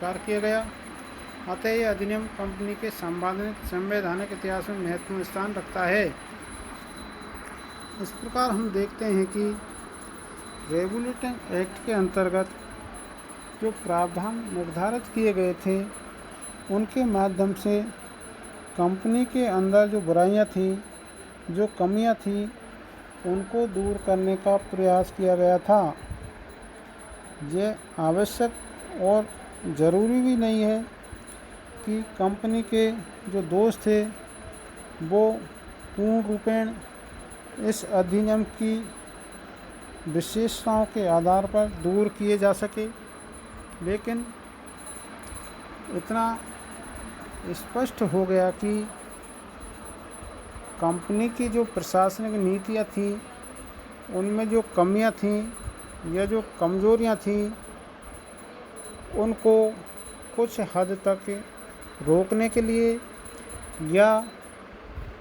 स्वीकार किया गया। अतः यह अधिनियम कंपनी के संवैधानिक इतिहास में महत्वपूर्ण स्थान रखता है। इस प्रकार हम देखते हैं कि रेगुलेटिंग एक्ट के अंतर्गत जो प्रावधान निर्धारित किए गए थे उनके माध्यम से कंपनी के अंदर जो बुराइयां थीं, जो कमियां थीं, उनको दूर करने का प्रयास किया गया था। यह आवश्यक और ज़रूरी भी नहीं है कि कंपनी के जो दोष थे वो पूर्ण रूपेण इस अधिनियम की विशेषताओं के आधार पर दूर किए जा सके, लेकिन इतना स्पष्ट हो गया कि कंपनी की जो प्रशासनिक नीतियाँ थीं उनमें जो कमियाँ थीं या जो कमज़ोरियाँ थीं उनको कुछ हद तक रोकने के लिए या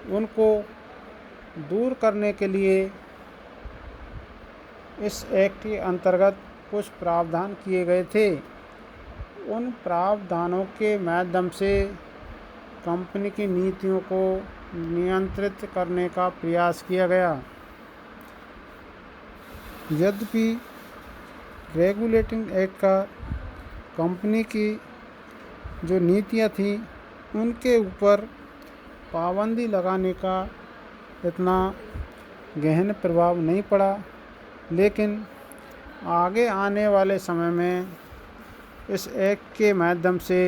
उनको दूर करने के लिए इस एक्ट के अंतर्गत कुछ प्रावधान किए गए थे। उन प्रावधानों के माध्यम से कंपनी की नीतियों को नियंत्रित करने का प्रयास किया गया। यद्यपि रेगुलेटिंग एक्ट का कंपनी की जो नीतियाँ थीं उनके ऊपर पाबंदी लगाने का इतना गहन प्रभाव नहीं पड़ा, लेकिन आगे आने वाले समय में इस एक्ट के माध्यम से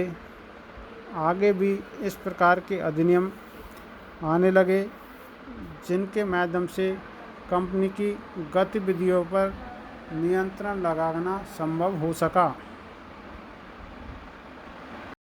आगे भी इस प्रकार के अधिनियम आने लगे जिनके माध्यम से कंपनी की गतिविधियों पर नियंत्रण लगाना संभव हो सका।